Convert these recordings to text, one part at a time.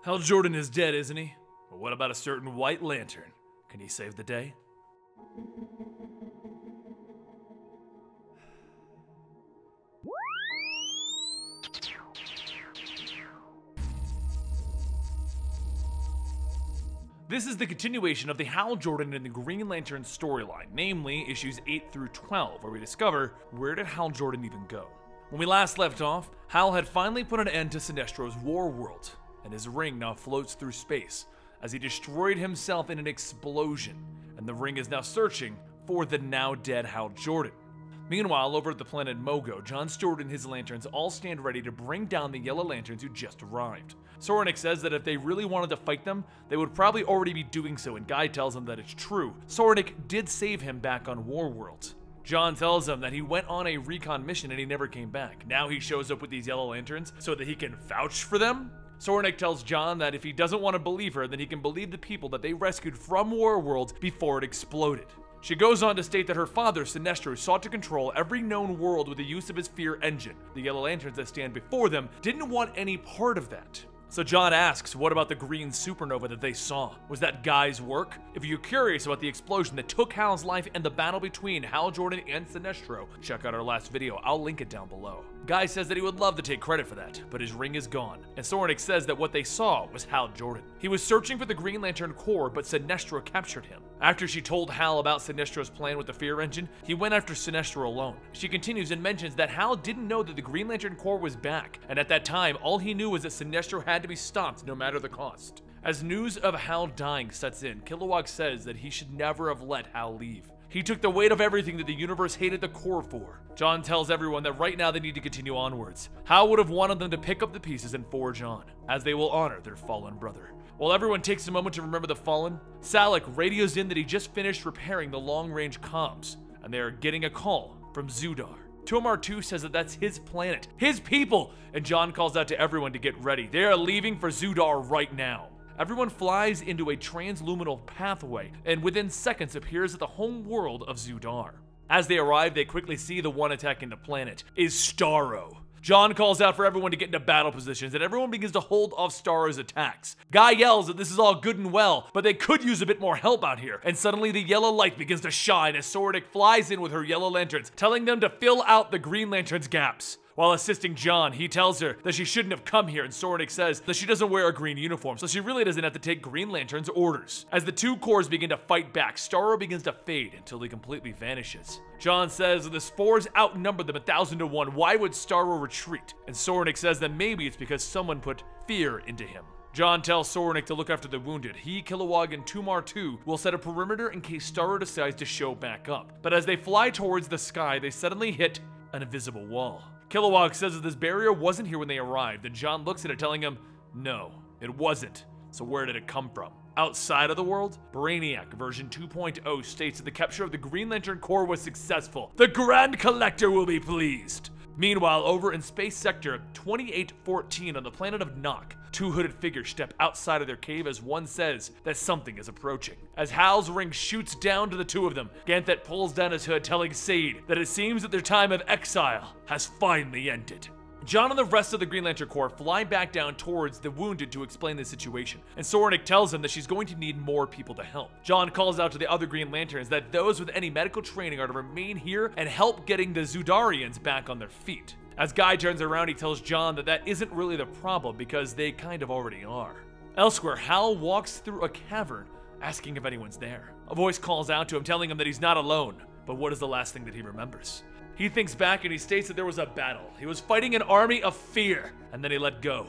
Hal Jordan is dead, isn't he? But what about a certain White Lantern? Can he save the day? This is the continuation of the Hal Jordan and the Green Lantern storyline, namely issues 8 through 12, where we discover where did Hal Jordan even go. When we last left off, Hal had finally put an end to Sinestro's war world, and his ring now floats through space as he destroyed himself in an explosion, and the ring is now searching for the now dead Hal Jordan. Meanwhile, over at the planet Mogo, John Stewart and his lanterns all stand ready to bring down the Yellow Lanterns who just arrived. Soranik says that if they really wanted to fight them, they would probably already be doing so, and Guy tells him that it's true. Soranik did save him back on Warworld. John tells him that he went on a recon mission and he never came back. Now he shows up with these Yellow Lanterns so that he can vouch for them? Soranik tells John that if he doesn't want to believe her, then he can believe the people that they rescued from Warworld before it exploded. She goes on to state that her father, Sinestro, sought to control every known world with the use of his fear engine. The Yellow Lanterns that stand before them didn't want any part of that. So John asks, what about the green supernova that they saw? Was that Guy's work? If you're curious about the explosion that took Hal's life and the battle between Hal Jordan and Sinestro, check out our last video, I'll link it down below. Guy says that he would love to take credit for that, but his ring is gone. And Soranik says that what they saw was Hal Jordan. He was searching for the Green Lantern Corps, but Sinestro captured him. After she told Hal about Sinestro's plan with the fear engine, he went after Sinestro alone. She continues and mentions that Hal didn't know that the Green Lantern Corps was back, and at that time, all he knew was that Sinestro had to be stopped no matter the cost. As news of Hal dying sets in, Kilowog says that he should never have let Hal leave. He took the weight of everything that the universe hated the Corps for. John tells everyone that right now they need to continue onwards. Hal would have wanted them to pick up the pieces and forge on, as they will honor their fallen brother. While everyone takes a moment to remember the fallen, Salak radios in that he just finished repairing the long-range comms, and they are getting a call from Zudar. Tomar 2 says that that's his planet, his people, and John calls out to everyone to get ready. They are leaving for Zudar right now. Everyone flies into a transluminal pathway and within seconds appears at the home world of Zudar. As they arrive, they quickly see the one attacking the planet is Starro. John calls out for everyone to get into battle positions and everyone begins to hold off Starro's attacks. Guy yells that this is all good and well, but they could use a bit more help out here. And suddenly the yellow light begins to shine as Soranik flies in with her Yellow Lanterns, telling them to fill out the Green Lantern's gaps. While assisting John, he tells her that she shouldn't have come here, and Soranik says that she doesn't wear a green uniform, so she really doesn't have to take Green Lantern's orders. As the two corps begin to fight back, Starro begins to fade until he completely vanishes. John says that the spores outnumber them 1,000 to 1. Why would Starro retreat? And Soranik says that maybe it's because someone put fear into him. John tells Soranik to look after the wounded. He, Kilowog, and Tomar 2 will set a perimeter in case Starro decides to show back up. But as they fly towards the sky, they suddenly hit an invisible wall. Kilowog says that this barrier wasn't here when they arrived, and John looks at it telling him, no, it wasn't. So where did it come from? Outside of the world? Brainiac version 2.0 states that the capture of the Green Lantern Corps was successful. The Grand Collector will be pleased. Meanwhile, over in Space Sector 2814 on the planet of Nock, two hooded figures step outside of their cave as one says that something is approaching. As Hal's ring shoots down to the two of them, Ganthet pulls down his hood telling Sade that it seems that their time of exile has finally ended. John and the rest of the Green Lantern Corps fly back down towards the wounded to explain the situation, and Soranik tells him that she's going to need more people to help. John calls out to the other Green Lanterns that those with any medical training are to remain here and help getting the Zudarians back on their feet. As Guy turns around, he tells John that that isn't really the problem because they kind of already are. Elsewhere, Hal walks through a cavern asking if anyone's there. A voice calls out to him telling him that he's not alone, but what is the last thing that he remembers? He thinks back and he states that there was a battle. He was fighting an army of fear, and then he let go.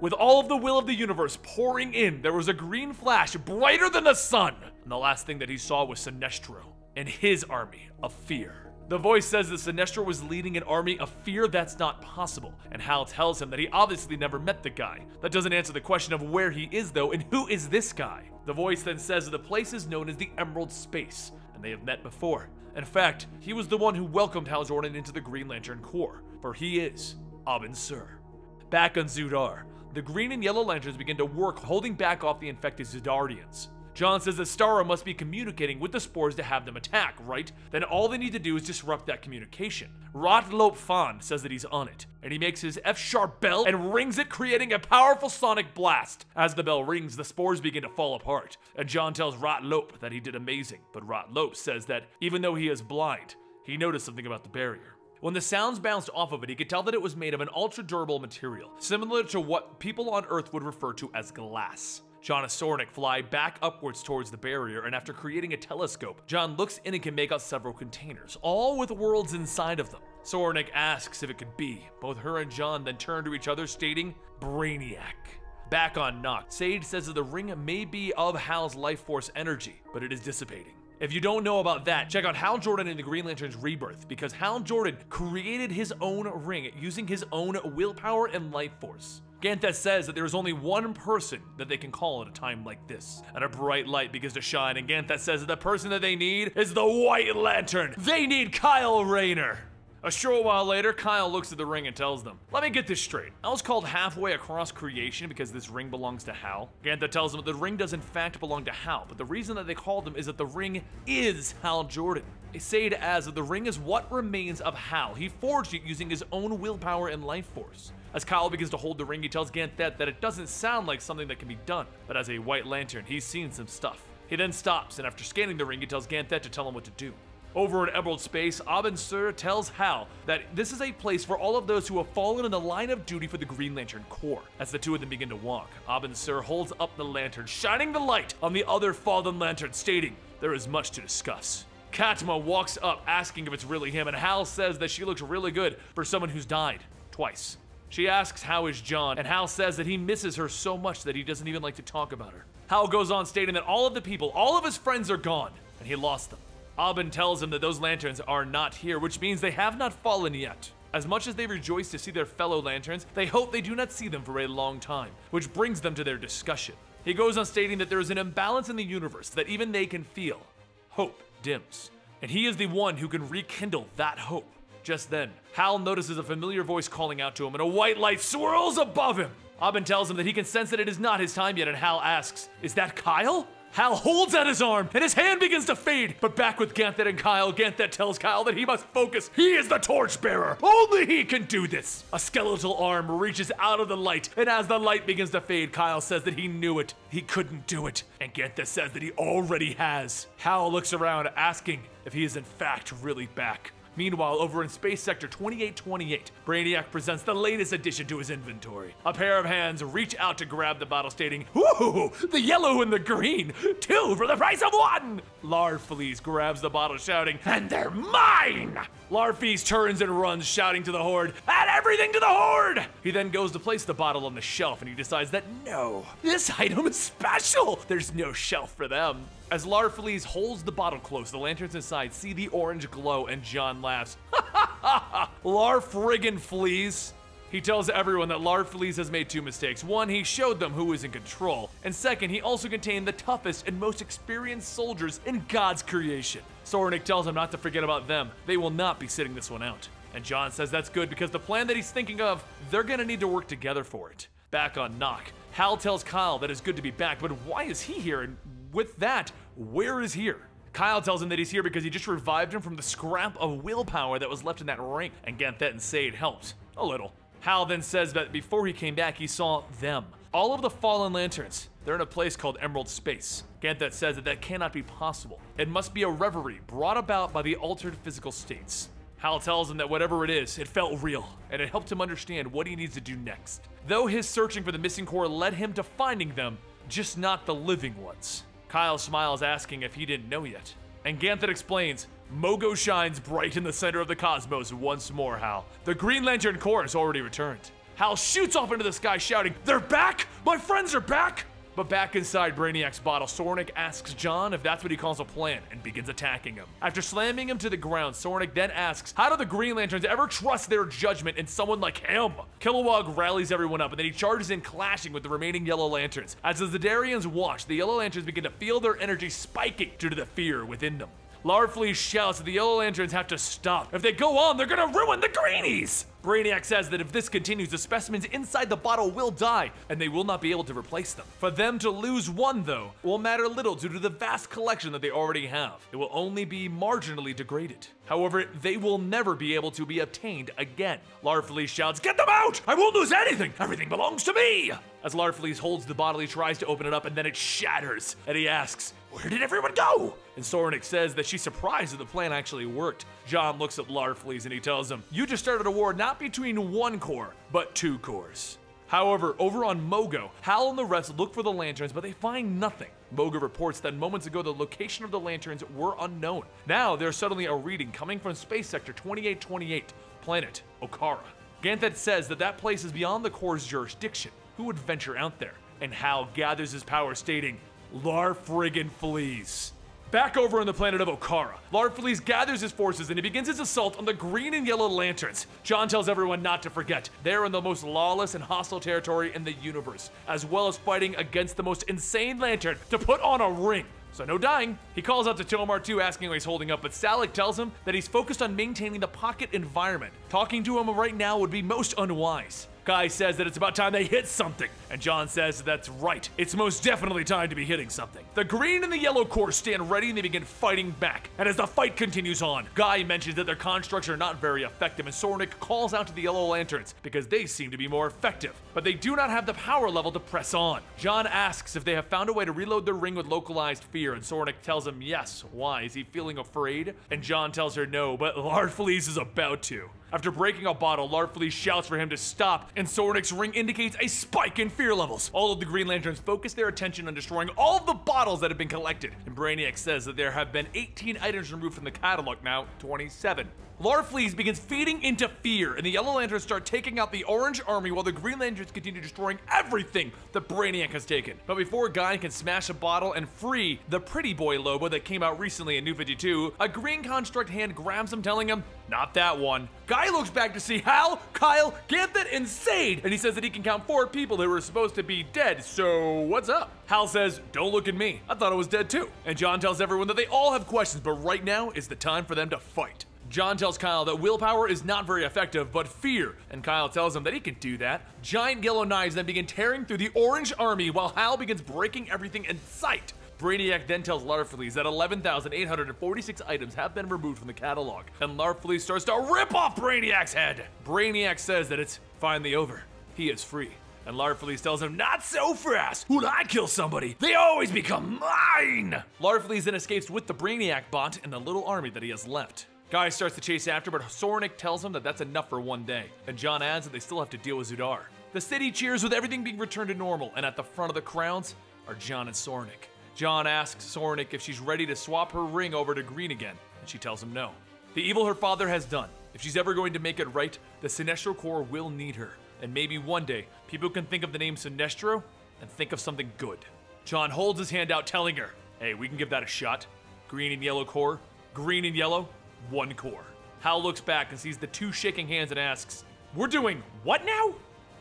With all of the will of the universe pouring in, there was a green flash brighter than the sun, and the last thing that he saw was Sinestro and his army of fear. The voice says that Sinestro was leading an army of fear. That's not possible, and Hal tells him that he obviously never met the guy. That doesn't answer the question of where he is though, and who is this guy? The voice then says that the place is known as the Emerald Space, and they have met before. In fact, he was the one who welcomed Hal Jordan into the Green Lantern Corps, for he is Abin Sur. Back on Zudar, the Green and Yellow Lanterns begin to work holding back off the infected Zudarians. John says that Starro must be communicating with the spores to have them attack, right? Then all they need to do is disrupt that communication. Rotlope Fan says that he's on it, and he makes his F-sharp bell and rings it, creating a powerful sonic blast. As the bell rings, the spores begin to fall apart, and John tells Rotlope that he did amazing, but Rotlope says that even though he is blind, he noticed something about the barrier. When the sounds bounced off of it, he could tell that it was made of an ultra-durable material, similar to what people on Earth would refer to as glass. John and Sornik fly back upwards towards the barrier, and after creating a telescope, John looks in and can make out several containers, all with worlds inside of them. Sornik asks if it could be. Both her and John then turn to each other, stating, Brainiac. Back on Noct, Sage says that the ring may be of Hal's life force energy, but it is dissipating. If you don't know about that, check out Hal Jordan in the Green Lantern's Rebirth, because Hal Jordan created his own ring using his own willpower and life force. Ganthet says that there is only one person that they can call at a time like this, and a bright light begins to shine, and Ganthet says that the person that they need is the White Lantern. They need Kyle Rayner. A short while later, Kyle looks at the ring and tells them, let me get this straight. I was called halfway across creation because this ring belongs to Hal. Ganthet tells them that the ring does in fact belong to Hal, but the reason that they called him is that the ring is Hal Jordan. They say it as that the ring is what remains of Hal. He forged it using his own willpower and life force. As Kyle begins to hold the ring, he tells Ganthet that it doesn't sound like something that can be done, but as a White Lantern, he's seen some stuff. He then stops, and after scanning the ring, he tells Ganthet to tell him what to do. Over in Emerald Space, Abin Sur tells Hal that this is a place for all of those who have fallen in the line of duty for the Green Lantern Corps. As the two of them begin to walk, Abin Sur holds up the lantern, shining the light on the other fallen lantern, stating, there is much to discuss. Katma walks up asking if it's really him, and Hal says that she looks really good for someone who's died twice. She asks how is John, and Hal says that he misses her so much that he doesn't even like to talk about her. Hal goes on stating that all of the people, all of his friends are gone, and he lost them. Abin tells him that those lanterns are not here, which means they have not fallen yet. As much as they rejoice to see their fellow lanterns, they hope they do not see them for a long time, which brings them to their discussion. He goes on stating that there is an imbalance in the universe that even they can feel. Hope dims, and he is the one who can rekindle that hope. Just then, Hal notices a familiar voice calling out to him, and a white light swirls above him. Abin tells him that he can sense that it is not his time yet, and Hal asks, is that Kyle? Hal holds out his arm, and his hand begins to fade. But back with Ganthet and Kyle, Ganthet tells Kyle that he must focus. He is the torchbearer. Only he can do this. A skeletal arm reaches out of the light, and as the light begins to fade, Kyle says that he knew it. He couldn't do it. And Ganthet says that he already has. Hal looks around, asking if he is in fact really back. Meanwhile, over in Space Sector 2828, Brainiac presents the latest addition to his inventory. A pair of hands reach out to grab the bottle, stating, "Ooh, the yellow and the green, 2 for the price of 1!" Larfleeze grabs the bottle, shouting, "And they're mine!" Larfleeze turns and runs, shouting to the Horde, "Add everything to the Horde!" He then goes to place the bottle on the shelf, and he decides that no, this item is special. There's no shelf for them. As Larfleeze holds the bottle close, the lanterns inside see the orange glow, and John laughs. Larfriggin' Fleeze. He tells everyone that Larfleeze has made 2 mistakes. One, he showed them who is in control. And second, he also contained the toughest and most experienced soldiers in God's creation. Sornik tells him not to forget about them. They will not be sitting this one out. And John says that's good because the plan that he's thinking of, they're gonna need to work together for it. Back on Noct, Hal tells Kyle that it's good to be back, but why is he here? And with that, where is here? Kyle tells him that he's here because he just revived him from the scrap of willpower that was left in that ring, and Ganthet and Sade helped. A little. Hal then says that before he came back, he saw them. All of the fallen lanterns. They're in a place called Emerald Space. Ganthet says that that cannot be possible. It must be a reverie brought about by the altered physical states. Hal tells him that whatever it is, it felt real, and it helped him understand what he needs to do next. Though his searching for the missing core led him to finding them, just not the living ones. Kyle smiles, asking if he didn't know yet. And Ganthet explains, Mogo shines bright in the center of the cosmos once more, Hal. The Green Lantern Corps has already returned. Hal shoots off into the sky, shouting, "They're back! My friends are back!" But back inside Brainiac's bottle, Sornik asks John if that's what he calls a plan and begins attacking him. After slamming him to the ground, Sornik then asks, how do the Green Lanterns ever trust their judgment in someone like him? Kilowog rallies everyone up, and then he charges in, clashing with the remaining Yellow Lanterns. As the Zedarians watch, the Yellow Lanterns begin to feel their energy spiking due to the fear within them. Larfleeze shouts that the Yellow Lanterns have to stop. If they go on, they're gonna ruin the greenies! Brainiac says that if this continues, the specimens inside the bottle will die, and they will not be able to replace them. For them to lose one, though, will matter little due to the vast collection that they already have. It will only be marginally degraded. However, they will never be able to be obtained again. Larfleeze shouts, "Get them out! I won't lose anything! Everything belongs to me!" As Larfleeze holds the bottle, he tries to open it up, and then it shatters. And he asks, "Where did everyone go?" And Soranik says that she's surprised that the plan actually worked. John looks at Larfleeze and he tells him, "You just started a war not between one core, but two cores." However, over on Mogo, Hal and the rest look for the lanterns, but they find nothing. Mogo reports that moments ago the location of the lanterns were unknown. Now there's suddenly a reading coming from Space Sector 2828, planet Okara. Ganthet says that that place is beyond the core's jurisdiction. Who would venture out there? And Hal gathers his power, stating, "Larfriggin' flees." Back over on the planet of Okara, Larfleeze gathers his forces and he begins his assault on the green and yellow lanterns. John tells everyone not to forget, they're in the most lawless and hostile territory in the universe, as well as fighting against the most insane lantern to put on a ring. So no dying. He calls out to Tomar too, asking how he's holding up, but Salik tells him that he's focused on maintaining the pocket environment. Talking to him right now would be most unwise. Kai says that it's about time they hit something, and John says that's right. It's most definitely time to be hitting something. The green and the yellow core stand ready and they begin fighting back. And as the fight continues on, Guy mentions that their constructs are not very effective, and Soranik calls out to the Yellow Lanterns because they seem to be more effective, but they do not have the power level to press on. John asks if they have found a way to reload their ring with localized fear, and Soranik tells him yes. Why? Is he feeling afraid? And John tells her no, but Larfleeze is about to. After breaking a bottle, Larfleeze shouts for him to stop, and Soranik's ring indicates a spike in fear levels. All of the Green Lanterns focus their attention on destroying all of the bottles that have been collected, and Brainiac says that there have been 18 items removed from the catalog, now 27. Larfleeze begins feeding into fear, and the Yellow Lanterns start taking out the Orange Army while the Green Lanterns continue destroying everything that Brainiac has taken. But before Guy can smash a bottle and free the Pretty Boy Lobo that came out recently in New 52, a green construct hand grabs him, telling him, "Not that one." Guy looks back to see Hal, Kyle, Ganthet, and Sade, and he says that he can count 4 people that were supposed to be dead, so what's up? Hal says, "Don't look at me, I thought I was dead too." And John tells everyone that they all have questions, but right now is the time for them to fight. John tells Kyle that willpower is not very effective, but fear, and Kyle tells him that he can do that. Giant yellow knives then begin tearing through the Orange Army while Hal begins breaking everything in sight. Brainiac then tells Larfleeze that 11,846 items have been removed from the catalog, and Larfleeze starts to rip off Brainiac's head. Brainiac says that it's finally over. He is free. And Larfleeze tells him, "Not so fast! When I kill somebody, they always become mine!" Larfleeze then escapes with the Brainiac bot and the little army that he has left. Guy starts to chase after, but Soranik tells him that that's enough for one day, and John adds that they still have to deal with Zudar. The city cheers with everything being returned to normal, and at the front of the crowds are John and Soranik. John asks Soranik if she's ready to swap her ring over to green again, and she tells him no. The evil her father has done, if she's ever going to make it right, the Sinestro Corps will need her, and maybe one day, people can think of the name Sinestro and think of something good. John holds his hand out, telling her, "Hey, we can give that a shot. Green and yellow core, green and yellow, one core." Hal looks back and sees the 2 shaking hands and asks, "We're doing what now?"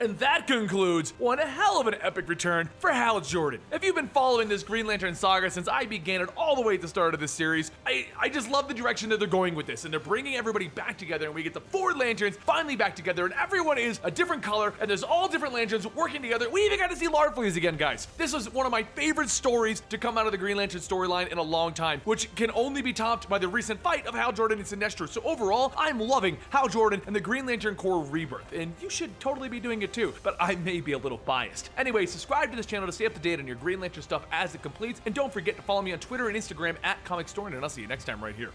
And that concludes one hell of an epic return for Hal Jordan. If you've been following this Green Lantern saga since I began it all the way at the start of this series, I just love the direction that they're going with this, and they're bringing everybody back together, and we get the 4 lanterns finally back together, and everyone is a different color, and there's all different lanterns working together. We even got to see Larfleeze again, guys. This was one of my favorite stories to come out of the Green Lantern storyline in a long time, which can only be topped by the recent fight of Hal Jordan and Sinestro. So overall, I'm loving Hal Jordan and the Green Lantern Corps Rebirth, and you should totally be doing it too, but I may be a little biased. Anyway, subscribe to this channel to stay up to date on your Green Lantern stuff as it completes, and don't forget to follow me on Twitter and Instagram at Comicstorian, and I'll see you next time right here.